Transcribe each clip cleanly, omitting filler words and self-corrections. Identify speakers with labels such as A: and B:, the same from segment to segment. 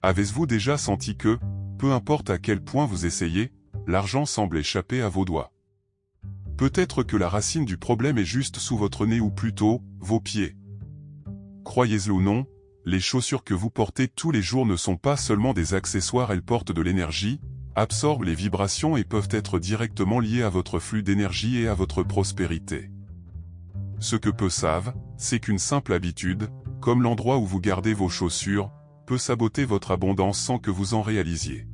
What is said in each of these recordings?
A: Avez-vous déjà senti que, peu importe à quel point vous essayez, l'argent semble échapper à vos doigts? Peut-être que la racine du problème est juste sous votre nez ou plutôt, vos pieds. Croyez-le ou non, les chaussures que vous portez tous les jours ne sont pas seulement des accessoires, elles portent de l'énergie, absorbent les vibrations et peuvent être directement liées à votre flux d'énergie et à votre prospérité. Ce que peu savent, c'est qu'une simple habitude, comme l'endroit où vous gardez vos chaussures, peut saboter votre abondance sans que vous en réalisiez.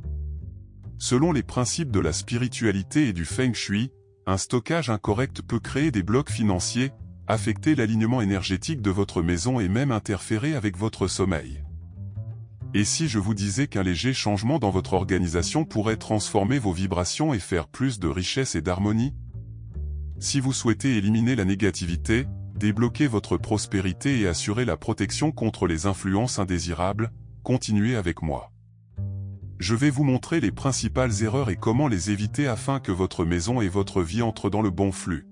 A: Selon les principes de la spiritualité et du Feng Shui, un stockage incorrect peut créer des blocs financiers, affecter l'alignement énergétique de votre maison et même interférer avec votre sommeil. Et si je vous disais qu'un léger changement dans votre organisation pourrait transformer vos vibrations et faire plus de richesse et d'harmonie? Si vous souhaitez éliminer la négativité, débloquer votre prospérité et assurer la protection contre les influences indésirables, continuez avec moi. Je vais vous montrer les principales erreurs et comment les éviter afin que votre maison et votre vie entrent dans le bon flux.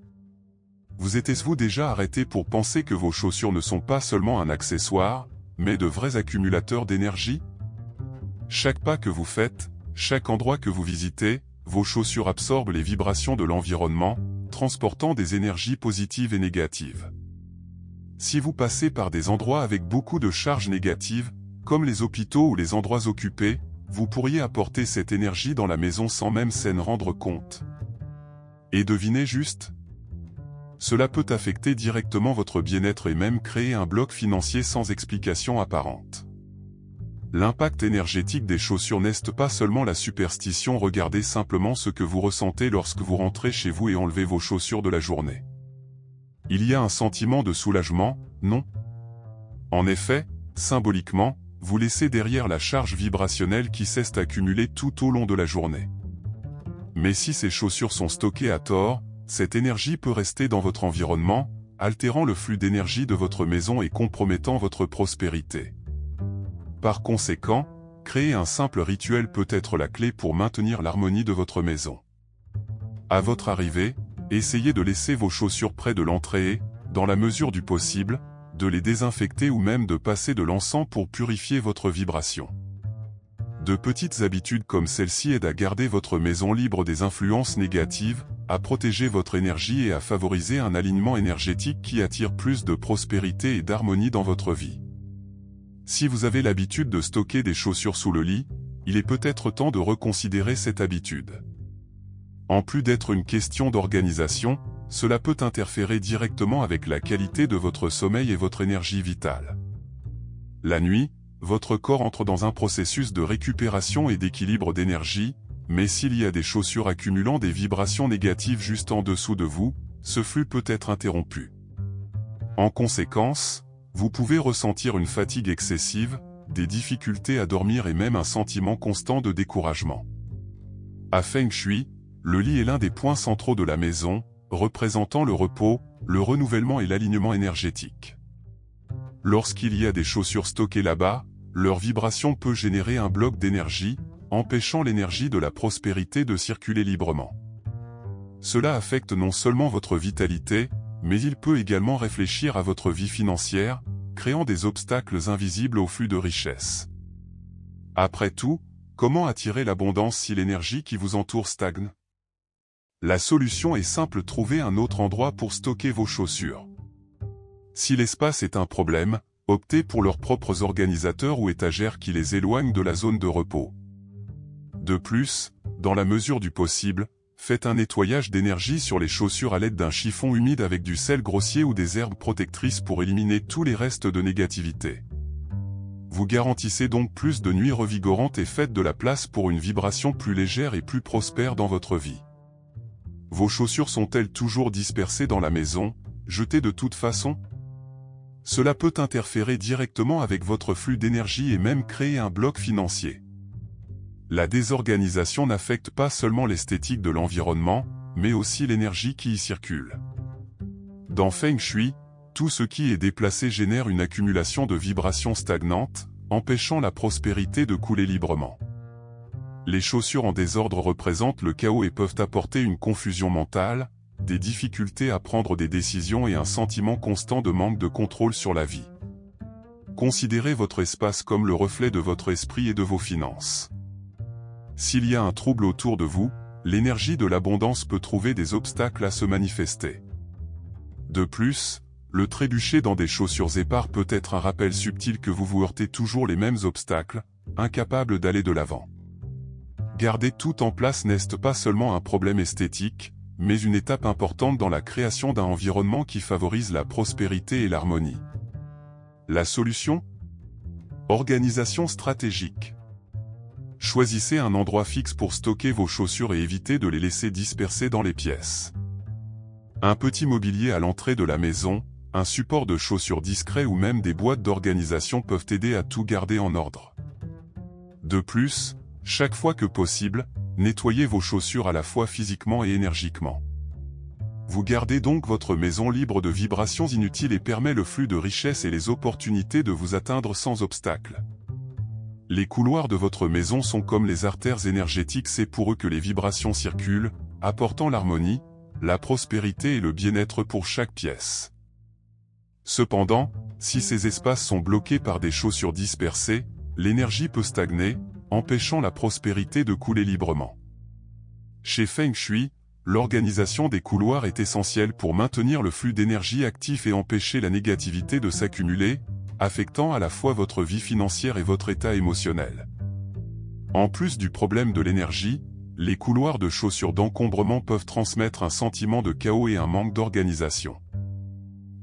A: Vous êtes-vous déjà arrêté pour penser que vos chaussures ne sont pas seulement un accessoire, mais de vrais accumulateurs d'énergie? Chaque pas que vous faites, chaque endroit que vous visitez, vos chaussures absorbent les vibrations de l'environnement, transportant des énergies positives et négatives. Si vous passez par des endroits avec beaucoup de charges négatives, comme les hôpitaux ou les endroits occupés, vous pourriez apporter cette énergie dans la maison sans même s'en rendre compte. Et devinez juste? Cela peut affecter directement votre bien-être et même créer un bloc financier sans explication apparente. L'impact énergétique des chaussures n'est pas seulement la superstition, regardez simplement ce que vous ressentez lorsque vous rentrez chez vous et enlevez vos chaussures de la journée. Il y a un sentiment de soulagement, non? En effet, symboliquement, vous laissez derrière la charge vibrationnelle qui s'est accumulée tout au long de la journée. Mais si ces chaussures sont stockées à tort, cette énergie peut rester dans votre environnement, altérant le flux d'énergie de votre maison et compromettant votre prospérité. Par conséquent, créer un simple rituel peut être la clé pour maintenir l'harmonie de votre maison. À votre arrivée, essayez de laisser vos chaussures près de l'entrée et, dans la mesure du possible, de les désinfecter ou même de passer de l'encens pour purifier votre vibration. De petites habitudes comme celle-ci aident à garder votre maison libre des influences négatives, à protéger votre énergie et à favoriser un alignement énergétique qui attire plus de prospérité et d'harmonie dans votre vie. Si vous avez l'habitude de stocker des chaussures sous le lit, il est peut-être temps de reconsidérer cette habitude. En plus d'être une question d'organisation, cela peut interférer directement avec la qualité de votre sommeil et votre énergie vitale. La nuit, votre corps entre dans un processus de récupération et d'équilibre d'énergie, mais s'il y a des chaussures accumulant des vibrations négatives juste en dessous de vous, ce flux peut être interrompu. En conséquence, vous pouvez ressentir une fatigue excessive, des difficultés à dormir et même un sentiment constant de découragement. À Feng Shui, le lit est l'un des points centraux de la maison, représentant le repos, le renouvellement et l'alignement énergétique. Lorsqu'il y a des chaussures stockées là-bas, leur vibration peut générer un bloc d'énergie, empêchant l'énergie de la prospérité de circuler librement. Cela affecte non seulement votre vitalité, mais il peut également réfléchir à votre vie financière, créant des obstacles invisibles au flux de richesse. Après tout, comment attirer l'abondance si l'énergie qui vous entoure stagne? La solution est simple, trouvez un autre endroit pour stocker vos chaussures. Si l'espace est un problème, optez pour leurs propres organisateurs ou étagères qui les éloignent de la zone de repos. De plus, dans la mesure du possible, faites un nettoyage d'énergie sur les chaussures à l'aide d'un chiffon humide avec du sel grossier ou des herbes protectrices pour éliminer tous les restes de négativité. Vous garantissez donc plus de nuits revigorantes et faites de la place pour une vibration plus légère et plus prospère dans votre vie. Vos chaussures sont-elles toujours dispersées dans la maison, jetées de toute façon? Cela peut interférer directement avec votre flux d'énergie et même créer un bloc financier. La désorganisation n'affecte pas seulement l'esthétique de l'environnement, mais aussi l'énergie qui y circule. Dans Feng Shui, tout ce qui est déplacé génère une accumulation de vibrations stagnantes, empêchant la prospérité de couler librement. Les chaussures en désordre représentent le chaos et peuvent apporter une confusion mentale, des difficultés à prendre des décisions et un sentiment constant de manque de contrôle sur la vie. Considérez votre espace comme le reflet de votre esprit et de vos finances. S'il y a un trouble autour de vous, l'énergie de l'abondance peut trouver des obstacles à se manifester. De plus, le trébucher dans des chaussures épars peut être un rappel subtil que vous vous heurtez toujours les mêmes obstacles, incapable d'aller de l'avant. Garder tout en place n'est pas seulement un problème esthétique, mais une étape importante dans la création d'un environnement qui favorise la prospérité et l'harmonie. La solution ? Organisation stratégique. Choisissez un endroit fixe pour stocker vos chaussures et évitez de les laisser disperser dans les pièces. Un petit mobilier à l'entrée de la maison, un support de chaussures discret ou même des boîtes d'organisation peuvent aider à tout garder en ordre. De plus, chaque fois que possible, nettoyez vos chaussures à la fois physiquement et énergiquement. Vous gardez donc votre maison libre de vibrations inutiles et permet le flux de richesse et les opportunités de vous atteindre sans obstacle. Les couloirs de votre maison sont comme les artères énergétiques, c'est pour eux que les vibrations circulent, apportant l'harmonie, la prospérité et le bien-être pour chaque pièce. Cependant, si ces espaces sont bloqués par des chaussures dispersées, l'énergie peut stagner, empêchant la prospérité de couler librement. Chez Feng Shui, l'organisation des couloirs est essentielle pour maintenir le flux d'énergie actif et empêcher la négativité de s'accumuler, affectant à la fois votre vie financière et votre état émotionnel. En plus du problème de l'énergie, les couloirs de chaussures d'encombrement peuvent transmettre un sentiment de chaos et un manque d'organisation.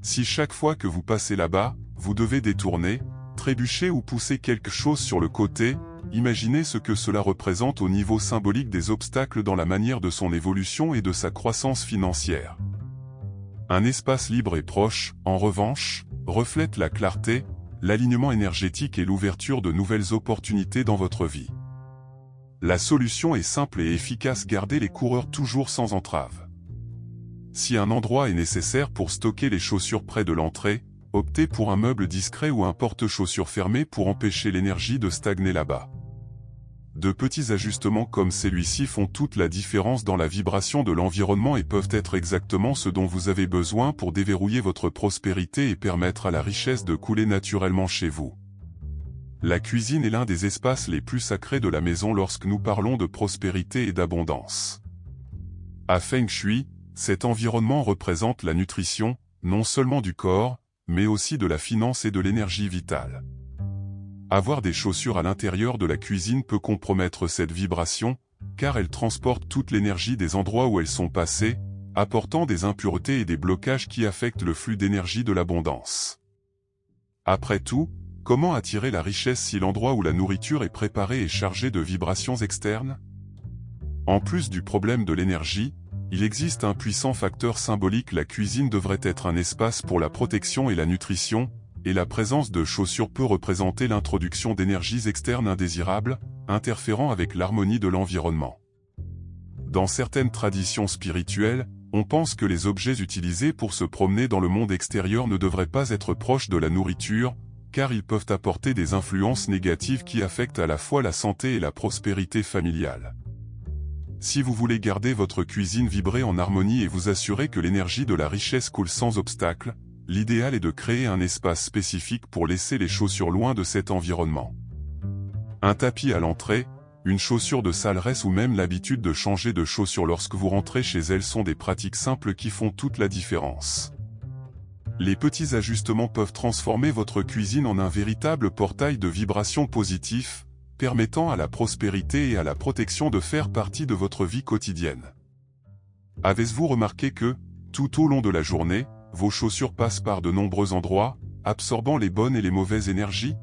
A: Si chaque fois que vous passez là-bas, vous devez détourner, trébucher ou pousser quelque chose sur le côté, imaginez ce que cela représente au niveau symbolique des obstacles dans la manière de son évolution et de sa croissance financière. Un espace libre et proche, en revanche, reflète la clarté, l'alignement énergétique et l'ouverture de nouvelles opportunités dans votre vie. La solution est simple et efficace: gardez les coureurs toujours sans entrave. Si un endroit est nécessaire pour stocker les chaussures près de l'entrée, optez pour un meuble discret ou un porte-chaussures fermé pour empêcher l'énergie de stagner là-bas. De petits ajustements comme celui-ci font toute la différence dans la vibration de l'environnement et peuvent être exactement ce dont vous avez besoin pour déverrouiller votre prospérité et permettre à la richesse de couler naturellement chez vous. La cuisine est l'un des espaces les plus sacrés de la maison lorsque nous parlons de prospérité et d'abondance. À Feng Shui, cet environnement représente la nutrition, non seulement du corps, mais aussi de la finance et de l'énergie vitale. Avoir des chaussures à l'intérieur de la cuisine peut compromettre cette vibration, car elles transportent toute l'énergie des endroits où elles sont passées, apportant des impuretés et des blocages qui affectent le flux d'énergie de l'abondance. Après tout, comment attirer la richesse si l'endroit où la nourriture est préparée est chargé de vibrations externes? En plus du problème de l'énergie, il existe un puissant facteur symbolique: la cuisine devrait être un espace pour la protection et la nutrition, et la présence de chaussures peut représenter l'introduction d'énergies externes indésirables, interférant avec l'harmonie de l'environnement. Dans certaines traditions spirituelles, on pense que les objets utilisés pour se promener dans le monde extérieur ne devraient pas être proches de la nourriture, car ils peuvent apporter des influences négatives qui affectent à la fois la santé et la prospérité familiale. Si vous voulez garder votre cuisine vibrer en harmonie et vous assurer que l'énergie de la richesse coule sans obstacle, l'idéal est de créer un espace spécifique pour laisser les chaussures loin de cet environnement. Un tapis à l'entrée, une chaussure de salle-resse ou même l'habitude de changer de chaussures lorsque vous rentrez chez elle sont des pratiques simples qui font toute la différence. Les petits ajustements peuvent transformer votre cuisine en un véritable portail de vibrations positives, permettant à la prospérité et à la protection de faire partie de votre vie quotidienne. Avez-vous remarqué que, tout au long de la journée, vos chaussures passent par de nombreux endroits, absorbant les bonnes et les mauvaises énergies?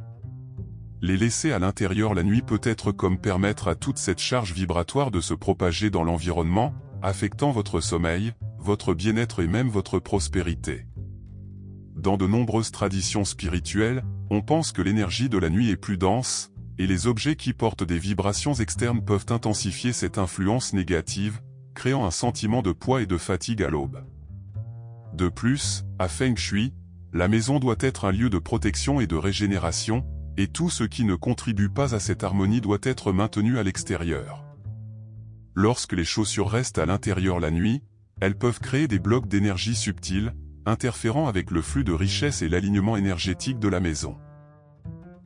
A: Les laisser à l'intérieur la nuit peut être comme permettre à toute cette charge vibratoire de se propager dans l'environnement, affectant votre sommeil, votre bien-être et même votre prospérité. Dans de nombreuses traditions spirituelles, on pense que l'énergie de la nuit est plus dense, et les objets qui portent des vibrations externes peuvent intensifier cette influence négative, créant un sentiment de poids et de fatigue à l'aube. De plus, à Feng Shui, la maison doit être un lieu de protection et de régénération, et tout ce qui ne contribue pas à cette harmonie doit être maintenu à l'extérieur. Lorsque les chaussures restent à l'intérieur la nuit, elles peuvent créer des blocs d'énergie subtils, interférant avec le flux de richesse et l'alignement énergétique de la maison.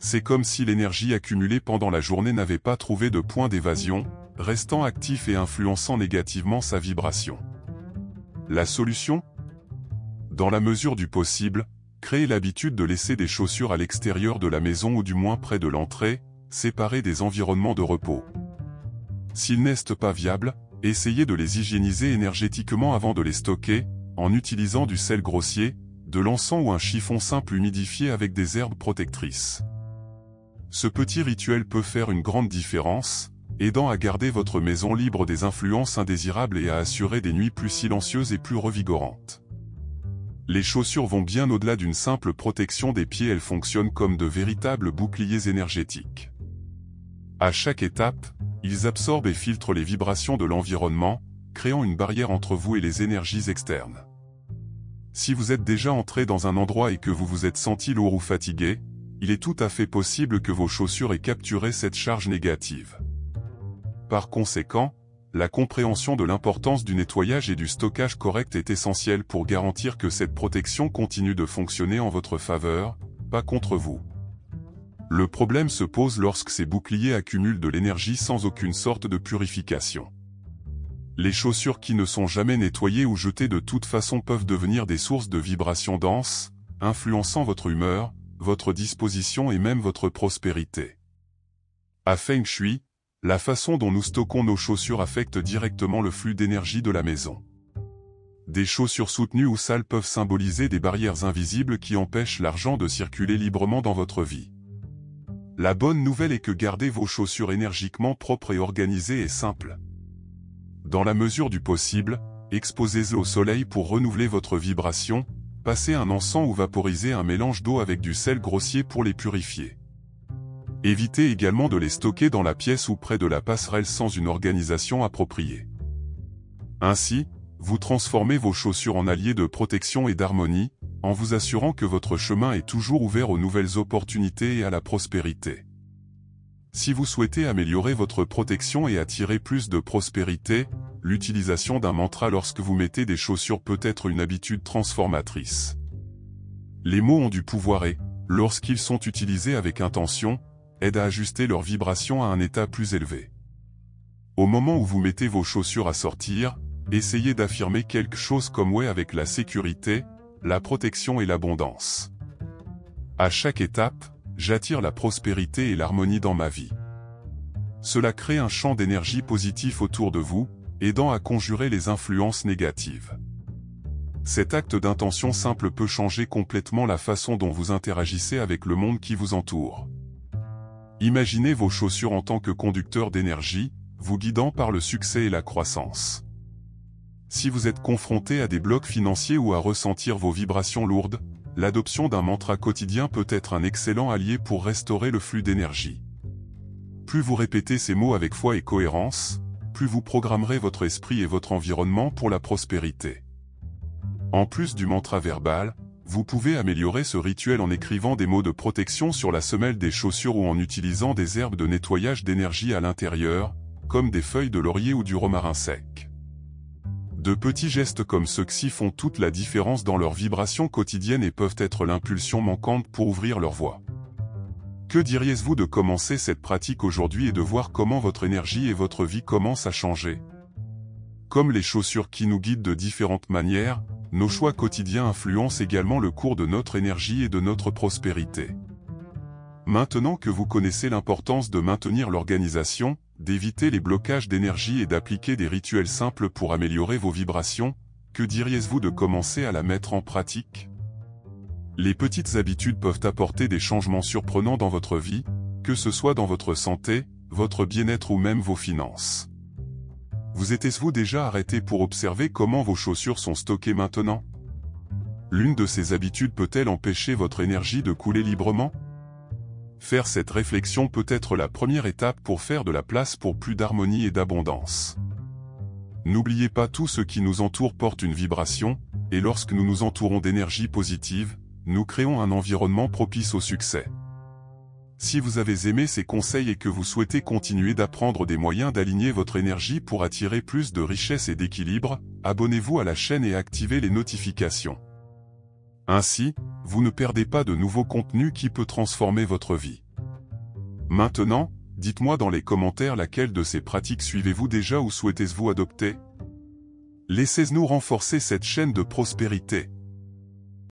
A: c'est comme si l'énergie accumulée pendant la journée n'avait pas trouvé de point d'évasion, restant actif et influençant négativement sa vibration. La solution ? Dans la mesure du possible, créez l'habitude de laisser des chaussures à l'extérieur de la maison ou du moins près de l'entrée, séparées des environnements de repos. S'ils n'est pas viables, essayez de les hygiéniser énergétiquement avant de les stocker, en utilisant du sel grossier, de l'encens ou un chiffon simple humidifié avec des herbes protectrices. Ce petit rituel peut faire une grande différence, aidant à garder votre maison libre des influences indésirables et à assurer des nuits plus silencieuses et plus revigorantes. Les chaussures vont bien au-delà d'une simple protection des pieds, elles fonctionnent comme de véritables boucliers énergétiques. À chaque étape, ils absorbent et filtrent les vibrations de l'environnement, créant une barrière entre vous et les énergies externes. Si vous êtes déjà entré dans un endroit et que vous vous êtes senti lourd ou fatigué, il est tout à fait possible que vos chaussures aient capturé cette charge négative. Par conséquent, la compréhension de l'importance du nettoyage et du stockage correct est essentielle pour garantir que cette protection continue de fonctionner en votre faveur, pas contre vous. Le problème se pose lorsque ces boucliers accumulent de l'énergie sans aucune sorte de purification. Les chaussures qui ne sont jamais nettoyées ou jetées de toute façon peuvent devenir des sources de vibrations denses, influençant votre humeur, votre disposition et même votre prospérité. À Feng Shui, la façon dont nous stockons nos chaussures affecte directement le flux d'énergie de la maison. Des chaussures soutenues ou sales peuvent symboliser des barrières invisibles qui empêchent l'argent de circuler librement dans votre vie. La bonne nouvelle est que garder vos chaussures énergiquement propres et organisées est simple. Dans la mesure du possible, exposez-les au soleil pour renouveler votre vibration, passez un encens ou vaporisez un mélange d'eau avec du sel grossier pour les purifier. Évitez également de les stocker dans la pièce ou près de la passerelle sans une organisation appropriée. Ainsi, vous transformez vos chaussures en alliés de protection et d'harmonie, en vous assurant que votre chemin est toujours ouvert aux nouvelles opportunités et à la prospérité. Si vous souhaitez améliorer votre protection et attirer plus de prospérité, l'utilisation d'un mantra lorsque vous mettez des chaussures peut être une habitude transformatrice. Les mots ont du pouvoir et, lorsqu'ils sont utilisés avec intention, aident à ajuster leur vibration à un état plus élevé. Au moment où vous mettez vos chaussures à sortir, essayez d'affirmer quelque chose comme « ouais » avec la sécurité, la protection et l'abondance. À chaque étape, j'attire la prospérité et l'harmonie dans ma vie. Cela crée un champ d'énergie positif autour de vous, aidant à conjurer les influences négatives. Cet acte d'intention simple peut changer complètement la façon dont vous interagissez avec le monde qui vous entoure. Imaginez vos chaussures en tant que conducteurs d'énergie, vous guidant par le succès et la croissance. Si vous êtes confronté à des blocs financiers ou à ressentir vos vibrations lourdes, l'adoption d'un mantra quotidien peut être un excellent allié pour restaurer le flux d'énergie. Plus vous répétez ces mots avec foi et cohérence, plus vous programmerez votre esprit et votre environnement pour la prospérité. En plus du mantra verbal, vous pouvez améliorer ce rituel en écrivant des mots de protection sur la semelle des chaussures ou en utilisant des herbes de nettoyage d'énergie à l'intérieur, comme des feuilles de laurier ou du romarin sec. De petits gestes comme ceux-ci font toute la différence dans leur vibration quotidienne et peuvent être l'impulsion manquante pour ouvrir leur voie. Que diriez-vous de commencer cette pratique aujourd'hui et de voir comment votre énergie et votre vie commencent à changer? Comme les chaussures qui nous guident de différentes manières, nos choix quotidiens influencent également le cours de notre énergie et de notre prospérité. Maintenant que vous connaissez l'importance de maintenir l'organisation, d'éviter les blocages d'énergie et d'appliquer des rituels simples pour améliorer vos vibrations, que diriez-vous de commencer à la mettre en pratique? Les petites habitudes peuvent apporter des changements surprenants dans votre vie, que ce soit dans votre santé, votre bien-être ou même vos finances. Vous êtes-vous déjà arrêté pour observer comment vos chaussures sont stockées maintenant? L'une de ces habitudes peut-elle empêcher votre énergie de couler librement? Faire cette réflexion peut être la première étape pour faire de la place pour plus d'harmonie et d'abondance. N'oubliez pas, tout ce qui nous entoure porte une vibration, et lorsque nous nous entourons d'énergie positive, nous créons un environnement propice au succès. Si vous avez aimé ces conseils et que vous souhaitez continuer d'apprendre des moyens d'aligner votre énergie pour attirer plus de richesse et d'équilibre, abonnez-vous à la chaîne et activez les notifications. Ainsi, vous ne perdez pas de nouveaux contenus qui peuvent transformer votre vie. Maintenant, dites-moi dans les commentaires laquelle de ces pratiques suivez-vous déjà ou souhaitez-vous adopter. Laissez-nous renforcer cette chaîne de prospérité.